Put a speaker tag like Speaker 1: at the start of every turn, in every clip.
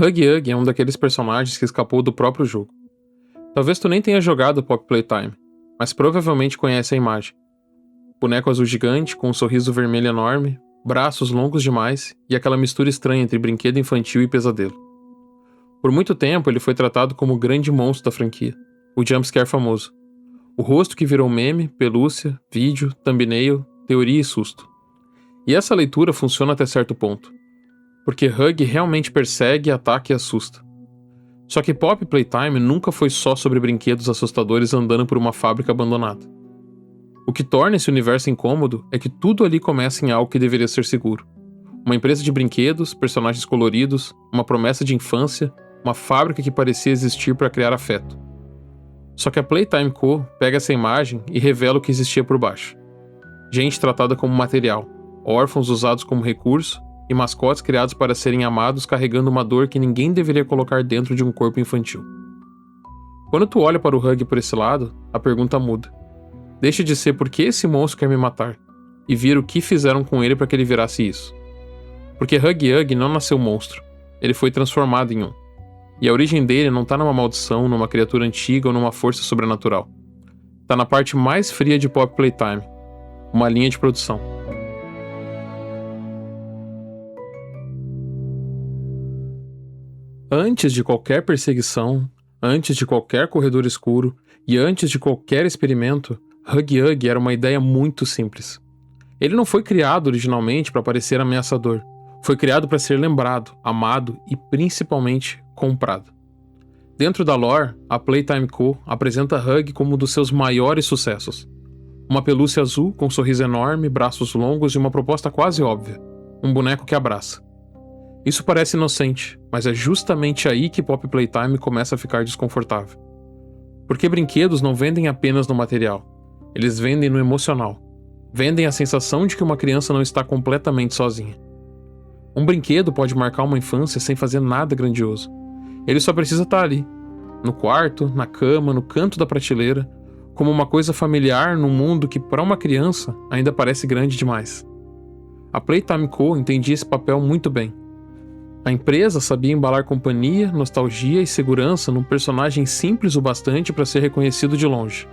Speaker 1: Huggy Wuggy é um daqueles personagens que escapou do próprio jogo. Talvez tu nem tenha jogado Poppy Playtime, mas provavelmente conhece a imagem. Boneco azul gigante, com um sorriso vermelho enorme, braços longos demais e aquela mistura estranha entre brinquedo infantil e pesadelo. Por muito tempo ele foi tratado como o grande monstro da franquia, o jumpscare famoso. O rosto que virou meme, pelúcia, vídeo, thumbnail, teoria e susto. E essa leitura funciona até certo ponto, porque Huggy realmente persegue, ataca e assusta. Só que Poppy Playtime nunca foi só sobre brinquedos assustadores andando por uma fábrica abandonada. O que torna esse universo incômodo é que tudo ali começa em algo que deveria ser seguro. Uma empresa de brinquedos, personagens coloridos, uma promessa de infância, uma fábrica que parecia existir para criar afeto. Só que a Playtime Co. pega essa imagem e revela o que existia por baixo. Gente tratada como material, órfãos usados como recurso e mascotes criados para serem amados carregando uma dor que ninguém deveria colocar dentro de um corpo infantil. Quando tu olha para o Huggy por esse lado, a pergunta muda. Deixa de ser por que esse monstro quer me matar, e vira o que fizeram com ele para que ele virasse isso. Porque Huggy Wuggy não nasceu monstro, ele foi transformado em um. E a origem dele não tá numa maldição, numa criatura antiga ou numa força sobrenatural. Tá na parte mais fria de Poppy Playtime, uma linha de produção. Antes de qualquer perseguição, antes de qualquer corredor escuro e antes de qualquer experimento, Huggy Wuggy era uma ideia muito simples. Ele não foi criado originalmente para parecer ameaçador. Foi criado para ser lembrado, amado e principalmente comprado. Dentro da lore, a Playtime Co. apresenta Huggy como um dos seus maiores sucessos. Uma pelúcia azul com um sorriso enorme, braços longos e uma proposta quase óbvia. Um boneco que abraça. Isso parece inocente, mas é justamente aí que Poppy Playtime começa a ficar desconfortável. Porque brinquedos não vendem apenas no material. Eles vendem no emocional. Vendem a sensação de que uma criança não está completamente sozinha. Um brinquedo pode marcar uma infância sem fazer nada grandioso. Ele só precisa estar ali, no quarto, na cama, no canto da prateleira, como uma coisa familiar num mundo que para uma criança ainda parece grande demais. A Playtime Co. entendia esse papel muito bem. A empresa sabia embalar companhia, nostalgia e segurança num personagem simples o bastante para ser reconhecido de longe.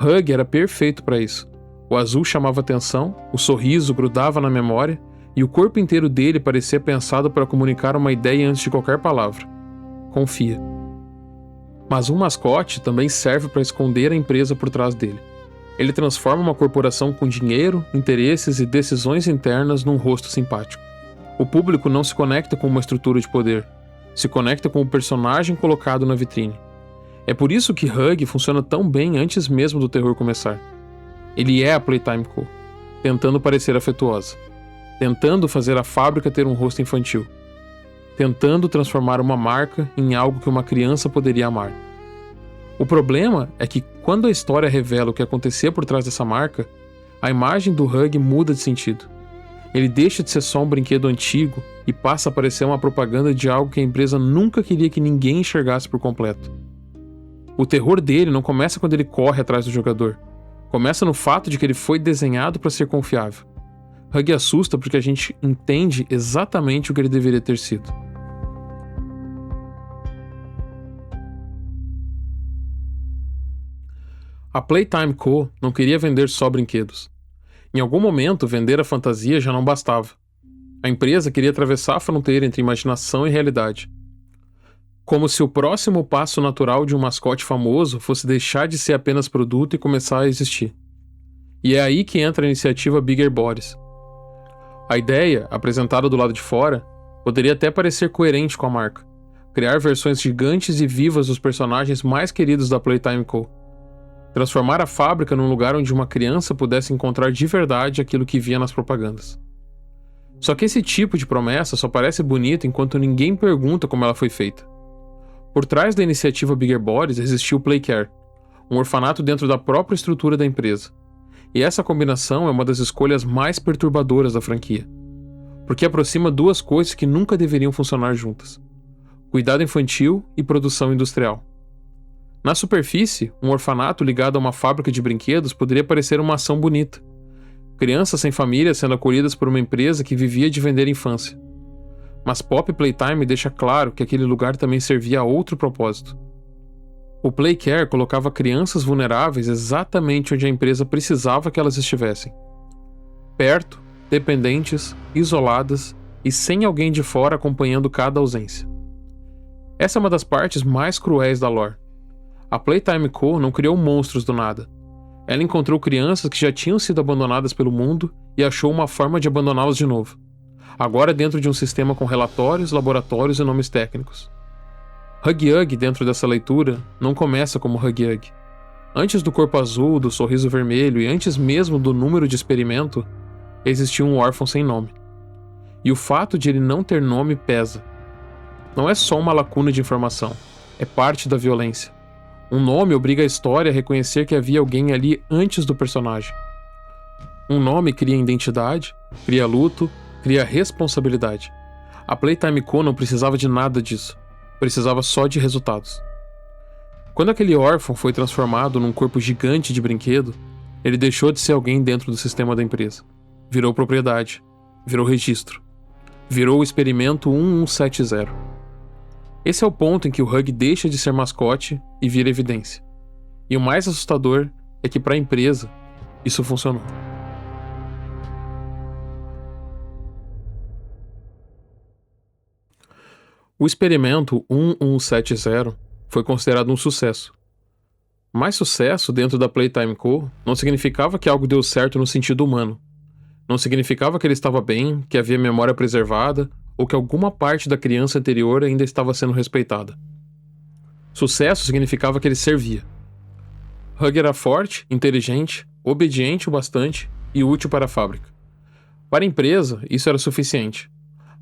Speaker 1: Huggy era perfeito para isso. O azul chamava atenção, o sorriso grudava na memória e o corpo inteiro dele parecia pensado para comunicar uma ideia antes de qualquer palavra. Confia. Mas um mascote também serve para esconder a empresa por trás dele. Ele transforma uma corporação com dinheiro, interesses e decisões internas num rosto simpático. O público não se conecta com uma estrutura de poder, se conecta com o personagem colocado na vitrine. É por isso que Huggy funciona tão bem antes mesmo do terror começar. Ele é a Playtime Co., tentando parecer afetuosa, tentando fazer a fábrica ter um rosto infantil, tentando transformar uma marca em algo que uma criança poderia amar. O problema é que quando a história revela o que acontecia por trás dessa marca, a imagem do Huggy muda de sentido. Ele deixa de ser só um brinquedo antigo e passa a parecer uma propaganda de algo que a empresa nunca queria que ninguém enxergasse por completo. O terror dele não começa quando ele corre atrás do jogador. Começa no fato de que ele foi desenhado para ser confiável. Huggy assusta porque a gente entende exatamente o que ele deveria ter sido. A Playtime Co. não queria vender só brinquedos. Em algum momento, vender a fantasia já não bastava. A empresa queria atravessar a fronteira entre imaginação e realidade. Como se o próximo passo natural de um mascote famoso fosse deixar de ser apenas produto e começar a existir. E é aí que entra a iniciativa Bigger Bodies. A ideia, apresentada do lado de fora, poderia até parecer coerente com a marca. Criar versões gigantes e vivas dos personagens mais queridos da Playtime Co. Transformar a fábrica num lugar onde uma criança pudesse encontrar de verdade aquilo que via nas propagandas. Só que esse tipo de promessa só parece bonita enquanto ninguém pergunta como ela foi feita. Por trás da iniciativa Bigger Bodies existiu o Playcare, um orfanato dentro da própria estrutura da empresa. E essa combinação é uma das escolhas mais perturbadoras da franquia, porque aproxima duas coisas que nunca deveriam funcionar juntas: cuidado infantil e produção industrial. Na superfície, um orfanato ligado a uma fábrica de brinquedos poderia parecer uma ação bonita. Crianças sem família sendo acolhidas por uma empresa que vivia de vender infância. mas Pop Playtime deixa claro que aquele lugar também servia a outro propósito. O Playcare colocava crianças vulneráveis exatamente onde a empresa precisava que elas estivessem. Perto, dependentes, isoladas e sem alguém de fora acompanhando cada ausência. Essa é uma das partes mais cruéis da lore. A Playtime Co. não criou monstros do nada. Ela encontrou crianças que já tinham sido abandonadas pelo mundo e achou uma forma de abandoná-las de novo. Agora dentro de um sistema com relatórios, laboratórios e nomes técnicos. Huggy Wuggy dentro dessa leitura não começa como Huggy Wuggy. Antes do corpo azul, do sorriso vermelho e antes mesmo do número de experimento, existia um órfão sem nome. E o fato de ele não ter nome pesa. Não é só uma lacuna de informação, é parte da violência. Um nome obriga a história a reconhecer que havia alguém ali antes do personagem. Um nome cria identidade, cria luto, cria responsabilidade. A Playtime Co. não precisava de nada disso. Precisava só de resultados. Quando aquele órfão foi transformado num corpo gigante de brinquedo, ele deixou de ser alguém dentro do sistema da empresa. Virou propriedade. Virou registro. Virou o experimento 1170. Esse é o ponto em que o Huggy deixa de ser mascote e vira evidência. E o mais assustador é que para a empresa, isso funcionou. O experimento 1170 foi considerado um sucesso. Mas sucesso dentro da Playtime Co. não significava que algo deu certo no sentido humano. Não significava que ele estava bem, que havia memória preservada ou que alguma parte da criança anterior ainda estava sendo respeitada. Sucesso significava que ele servia. Huggy era forte, inteligente, obediente o bastante e útil para a fábrica. Para a empresa, isso era suficiente.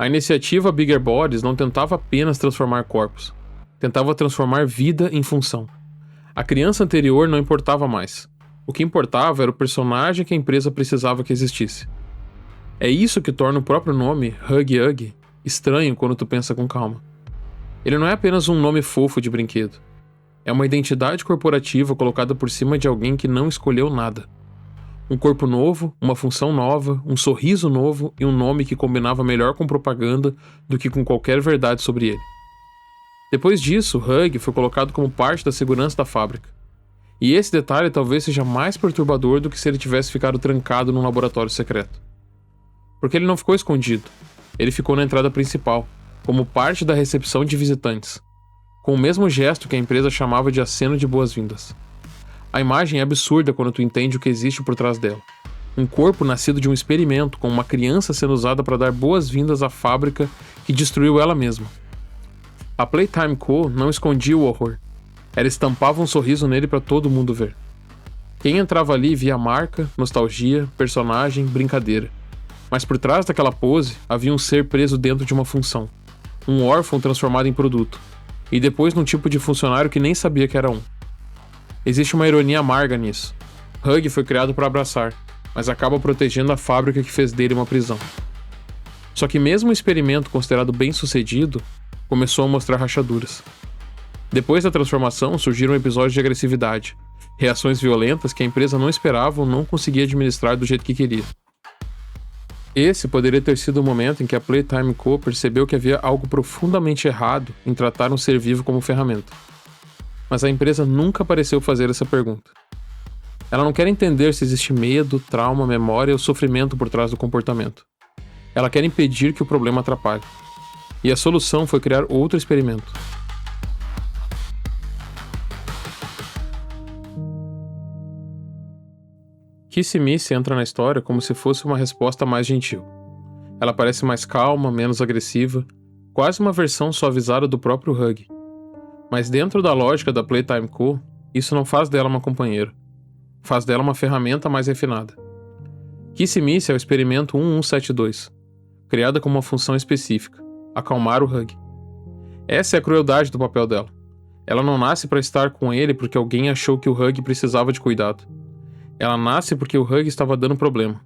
Speaker 1: A iniciativa Bigger Bodies não tentava apenas transformar corpos. Tentava transformar vida em função. A criança anterior não importava mais. O que importava era o personagem que a empresa precisava que existisse. É isso que torna o próprio nome, Huggy Wuggy, estranho quando tu pensa com calma. Ele não é apenas um nome fofo de brinquedo. É uma identidade corporativa colocada por cima de alguém que não escolheu nada. Um corpo novo, uma função nova, um sorriso novo e um nome que combinava melhor com propaganda do que com qualquer verdade sobre ele. Depois disso, Huggy foi colocado como parte da segurança da fábrica. E esse detalhe talvez seja mais perturbador do que se ele tivesse ficado trancado num laboratório secreto. Porque ele não ficou escondido. Ele ficou na entrada principal, como parte da recepção de visitantes, com o mesmo gesto que a empresa chamava de aceno de boas-vindas. A imagem é absurda quando tu entende o que existe por trás dela. Um corpo nascido de um experimento, com uma criança sendo usada para dar boas-vindas à fábrica que destruiu ela mesma. A Playtime Co. não escondia o horror. Ela estampava um sorriso nele para todo mundo ver. Quem entrava ali via marca, nostalgia, personagem, brincadeira. Mas por trás daquela pose, havia um ser preso dentro de uma função. Um órfão transformado em produto. E depois num tipo de funcionário que nem sabia que era um. Existe uma ironia amarga nisso. Huggy foi criado para abraçar, mas acaba protegendo a fábrica que fez dele uma prisão. Só que mesmo o experimento considerado bem-sucedido, começou a mostrar rachaduras. Depois da transformação, surgiram episódios de agressividade, reações violentas que a empresa não esperava ou não conseguia administrar do jeito que queria. Esse poderia ter sido o momento em que a Playtime Co. percebeu que havia algo profundamente errado em tratar um ser vivo como ferramenta. Mas a empresa nunca pareceu fazer essa pergunta. Ela não quer entender se existe medo, trauma, memória ou sofrimento por trás do comportamento. Ela quer impedir que o problema atrapalhe. E a solução foi criar outro experimento. Kiss-Miss entra na história como se fosse uma resposta mais gentil. Ela parece mais calma, menos agressiva, quase uma versão suavizada do próprio Huggy. Mas dentro da lógica da Playtime Co., isso não faz dela uma companheira. Faz dela uma ferramenta mais refinada. Kiss-Miss é o experimento 1172, criada com uma função específica, acalmar o Huggy. Essa é a crueldade do papel dela. Ela não nasce para estar com ele porque alguém achou que o Huggy precisava de cuidado. Ela nasce porque o Huggy estava dando problema.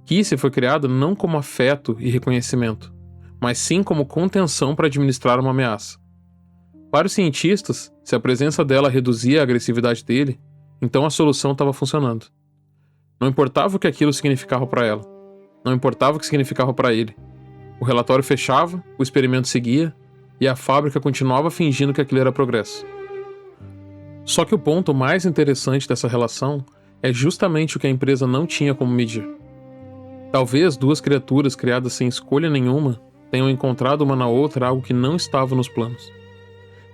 Speaker 1: Kiss foi criada não como afeto e reconhecimento, mas sim como contenção para administrar uma ameaça. Para os cientistas, se a presença dela reduzia a agressividade dele, então a solução estava funcionando. Não importava o que aquilo significava para ela. Não importava o que significava para ele. O relatório fechava, o experimento seguia, e a fábrica continuava fingindo que aquilo era progresso. Só que o ponto mais interessante dessa relação é justamente o que a empresa não tinha como medir. Talvez duas criaturas criadas sem escolha nenhuma tenham encontrado uma na outra algo que não estava nos planos.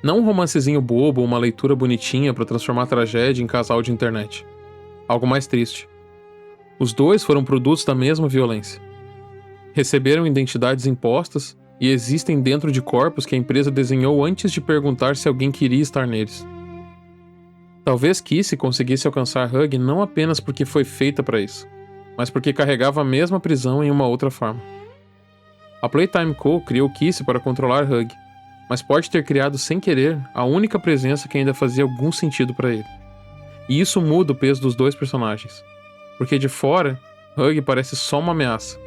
Speaker 1: Não um romancezinho bobo ou uma leitura bonitinha para transformar a tragédia em casal de internet. Algo mais triste. Os dois foram produtos da mesma violência. Receberam identidades impostas e existem dentro de corpos que a empresa desenhou antes de perguntar se alguém queria estar neles. Talvez Kissy conseguisse alcançar Hug não apenas porque foi feita para isso, mas porque carregava a mesma prisão em uma outra forma. A Playtime Co. criou Kissy para controlar Hug, mas pode ter criado sem querer a única presença que ainda fazia algum sentido para ele. E isso muda o peso dos dois personagens, porque de fora, Hug parece só uma ameaça,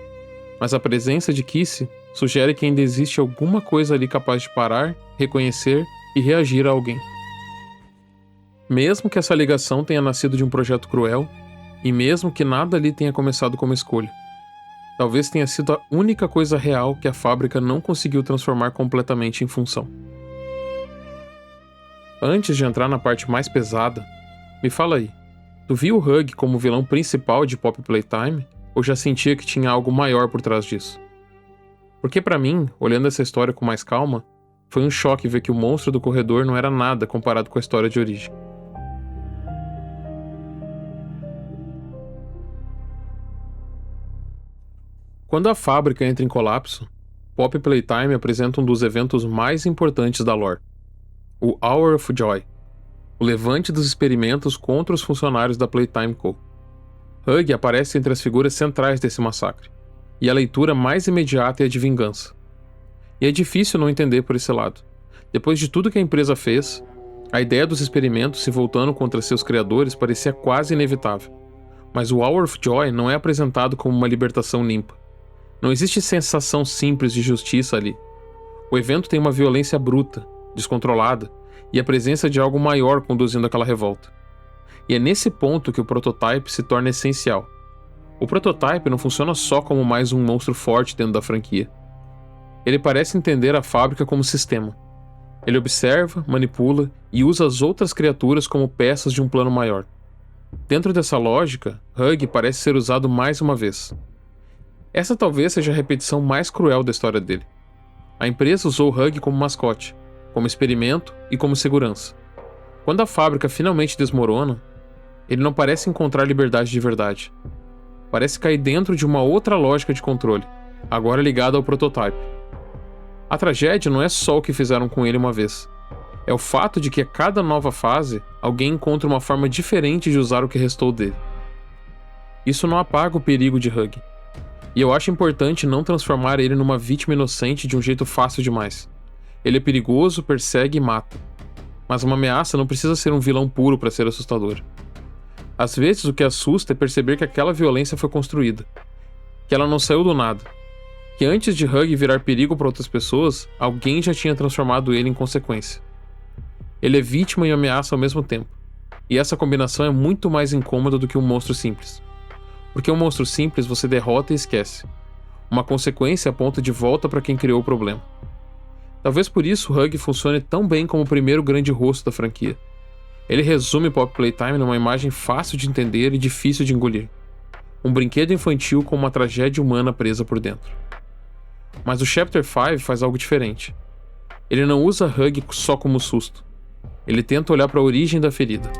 Speaker 1: mas a presença de Kissy sugere que ainda existe alguma coisa ali capaz de parar, reconhecer e reagir a alguém. Mesmo que essa ligação tenha nascido de um projeto cruel, e mesmo que nada ali tenha começado como escolha, talvez tenha sido a única coisa real que a fábrica não conseguiu transformar completamente em função. Antes de entrar na parte mais pesada, me fala aí, tu viu o Hug como o vilão principal de Poppy Playtime, ou já sentia que tinha algo maior por trás disso? Porque pra mim, olhando essa história com mais calma, foi um choque ver que o monstro do corredor não era nada comparado com a história de origem. Quando a fábrica entra em colapso, Poppy Playtime apresenta um dos eventos mais importantes da lore, o Hour of Joy, o levante dos experimentos contra os funcionários da Playtime Co. Hug aparece entre as figuras centrais desse massacre, e a leitura mais imediata é a de vingança. E é difícil não entender por esse lado. Depois de tudo que a empresa fez, a ideia dos experimentos se voltando contra seus criadores parecia quase inevitável. Mas o Hour of Joy não é apresentado como uma libertação limpa. Não existe sensação simples de justiça ali. O evento tem uma violência bruta, descontrolada, e a presença de algo maior conduzindo aquela revolta. E é nesse ponto que o Prototype se torna essencial. O Prototype não funciona só como mais um monstro forte dentro da franquia. Ele parece entender a fábrica como sistema. Ele observa, manipula e usa as outras criaturas como peças de um plano maior. Dentro dessa lógica, Hug parece ser usado mais uma vez. Essa talvez seja a repetição mais cruel da história dele. A empresa usou Hug como mascote, como experimento e como segurança. Quando a fábrica finalmente desmorona, ele não parece encontrar liberdade de verdade. Parece cair dentro de uma outra lógica de controle, agora ligada ao Prototype. A tragédia não é só o que fizeram com ele uma vez. É o fato de que a cada nova fase, alguém encontra uma forma diferente de usar o que restou dele. Isso não apaga o perigo de Hug. E eu acho importante não transformar ele numa vítima inocente de um jeito fácil demais. Ele é perigoso, persegue e mata. Mas uma ameaça não precisa ser um vilão puro para ser assustador. Às vezes o que assusta é perceber que aquela violência foi construída. Que ela não saiu do nada. Que antes de Hug virar perigo para outras pessoas, alguém já tinha transformado ele em consequência. Ele é vítima e ameaça ao mesmo tempo. E essa combinação é muito mais incômoda do que um monstro simples. Porque um monstro simples você derrota e esquece. Uma consequência aponta de volta para quem criou o problema. Talvez por isso Hug funcione tão bem como o primeiro grande rosto da franquia. Ele resume Poppy Playtime numa imagem fácil de entender e difícil de engolir. Um brinquedo infantil com uma tragédia humana presa por dentro. Mas o Chapter 5 faz algo diferente. Ele não usa Hug só como susto. Ele tenta olhar para a origem da ferida.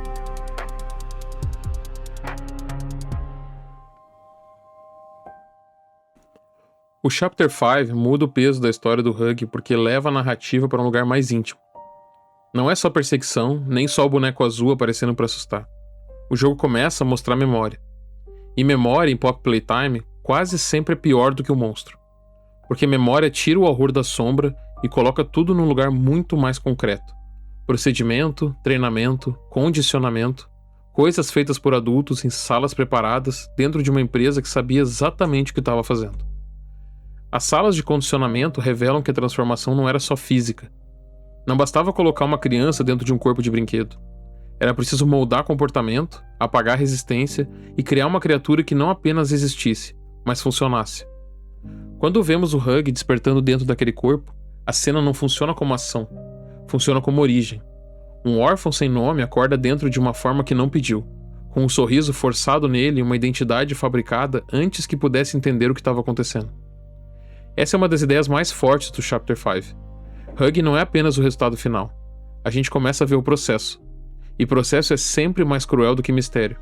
Speaker 1: O Chapter 5 muda o peso da história do Hug porque leva a narrativa para um lugar mais íntimo. Não é só perseguição, nem só o boneco azul aparecendo para assustar. O jogo começa a mostrar memória. E memória em Poppy Playtime quase sempre é pior do que o monstro. Porque memória tira o horror da sombra e coloca tudo num lugar muito mais concreto. Procedimento, treinamento, condicionamento, coisas feitas por adultos em salas preparadas dentro de uma empresa que sabia exatamente o que estava fazendo. As salas de condicionamento revelam que a transformação não era só física. Não bastava colocar uma criança dentro de um corpo de brinquedo. Era preciso moldar comportamento, apagar resistência e criar uma criatura que não apenas existisse, mas funcionasse. Quando vemos o Hug despertando dentro daquele corpo, a cena não funciona como ação, funciona como origem. Um órfão sem nome acorda dentro de uma forma que não pediu, com um sorriso forçado nele e uma identidade fabricada antes que pudesse entender o que estava acontecendo. Essa é uma das ideias mais fortes do Chapter 5. Hug não é apenas o resultado final. A gente começa a ver o processo. E processo é sempre mais cruel do que mistério.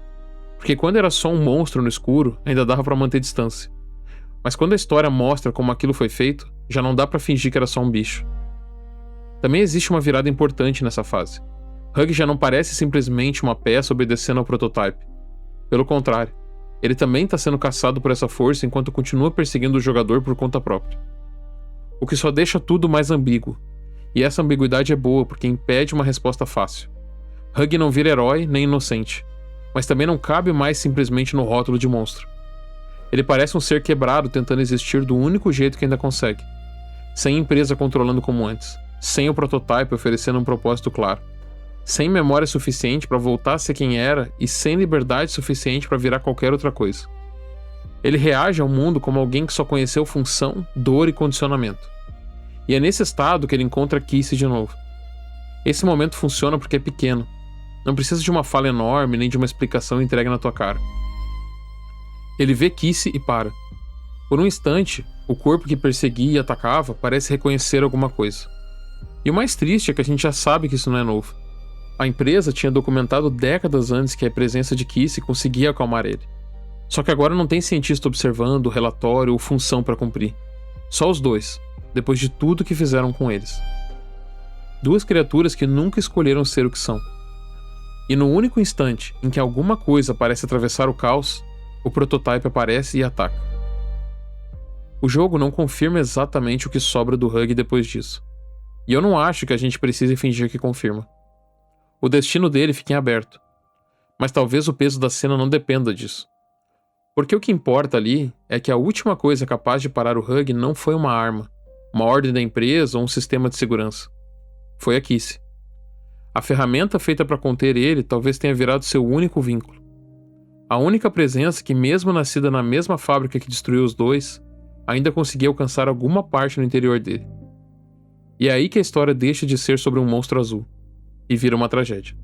Speaker 1: Porque quando era só um monstro no escuro, ainda dava pra manter distância. Mas quando a história mostra como aquilo foi feito, já não dá pra fingir que era só um bicho. Também existe uma virada importante nessa fase. Hug já não parece simplesmente uma peça obedecendo ao prototype. Pelo contrário, ele também está sendo caçado por essa força enquanto continua perseguindo o jogador por conta própria. O que só deixa tudo mais ambíguo. E essa ambiguidade é boa porque impede uma resposta fácil. Hug não vira herói nem inocente, mas também não cabe mais simplesmente no rótulo de monstro. Ele parece um ser quebrado tentando existir do único jeito que ainda consegue. Sem empresa controlando como antes, sem o prototype oferecendo um propósito claro, sem memória suficiente para voltar a ser quem era e sem liberdade suficiente para virar qualquer outra coisa. Ele reage ao mundo como alguém que só conheceu função, dor e condicionamento. E é nesse estado que ele encontra Cassie de novo. Esse momento funciona porque é pequeno. Não precisa de uma fala enorme nem de uma explicação entregue na tua cara. Ele vê Cassie e para. Por um instante, o corpo que perseguia e atacava parece reconhecer alguma coisa. E o mais triste é que a gente já sabe que isso não é novo. A empresa tinha documentado décadas antes que a presença de Cassie conseguia acalmar ele. Só que agora não tem cientista observando, relatório ou função para cumprir. Só os dois, depois de tudo que fizeram com eles. Duas criaturas que nunca escolheram ser o que são. E no único instante em que alguma coisa parece atravessar o caos, o prototype aparece e ataca. O jogo não confirma exatamente o que sobra do Hug depois disso. E eu não acho que a gente precise fingir que confirma. O destino dele fica em aberto. Mas talvez o peso da cena não dependa disso. Porque o que importa ali é que a última coisa capaz de parar o Hug não foi uma arma, uma ordem da empresa ou um sistema de segurança. Foi a Cassie. A ferramenta feita para conter ele talvez tenha virado seu único vínculo. A única presença que, mesmo nascida na mesma fábrica que destruiu os dois, ainda conseguia alcançar alguma parte no interior dele. E é aí que a história deixa de ser sobre um monstro azul e vira uma tragédia.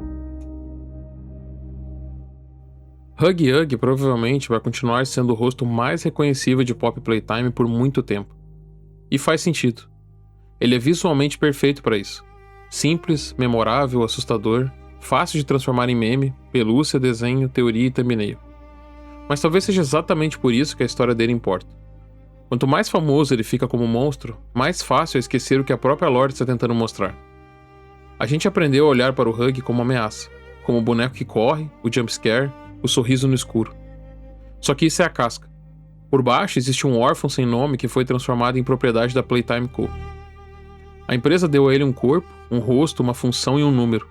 Speaker 1: Hug provavelmente vai continuar sendo o rosto mais reconhecível de Poppy Playtime por muito tempo. E faz sentido. Ele é visualmente perfeito para isso. Simples, memorável, assustador, fácil de transformar em meme, pelúcia, desenho, teoria e thumbnail. Mas talvez seja exatamente por isso que a história dele importa. Quanto mais famoso ele fica como monstro, mais fácil é esquecer o que a própria lore está tentando mostrar. A gente aprendeu a olhar para o Hug como ameaça, como o boneco que corre, o jumpscare, o sorriso no escuro. Só que isso é a casca. Por baixo existe um órfão sem nome que foi transformado em propriedade da Playtime Co. A empresa deu a ele um corpo, um rosto, uma função e um número.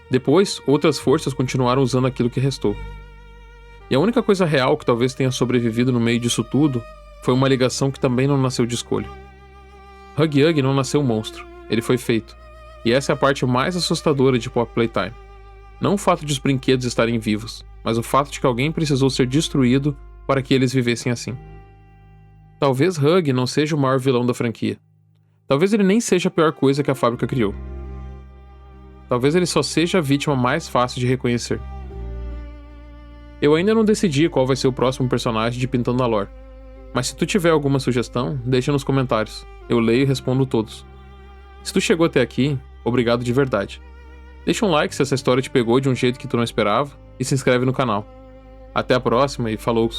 Speaker 1: Depois, outras forças continuaram usando aquilo que restou. E a única coisa real que talvez tenha sobrevivido no meio disso tudo foi uma ligação que também não nasceu de escolha. Hug não nasceu monstro, ele foi feito. E essa é a parte mais assustadora de Poppy Playtime. Não o fato de os brinquedos estarem vivos, mas o fato de que alguém precisou ser destruído para que eles vivessem assim. Talvez Hug não seja o maior vilão da franquia. Talvez ele nem seja a pior coisa que a fábrica criou. Talvez ele só seja a vítima mais fácil de reconhecer. Eu ainda não decidi qual vai ser o próximo personagem de Pintando a Lore, mas se tu tiver alguma sugestão, deixa nos comentários. Eu leio e respondo todos. Se tu chegou até aqui, obrigado de verdade. Deixa um like se essa história te pegou de um jeito que tu não esperava e se inscreve no canal. Até a próxima e falou!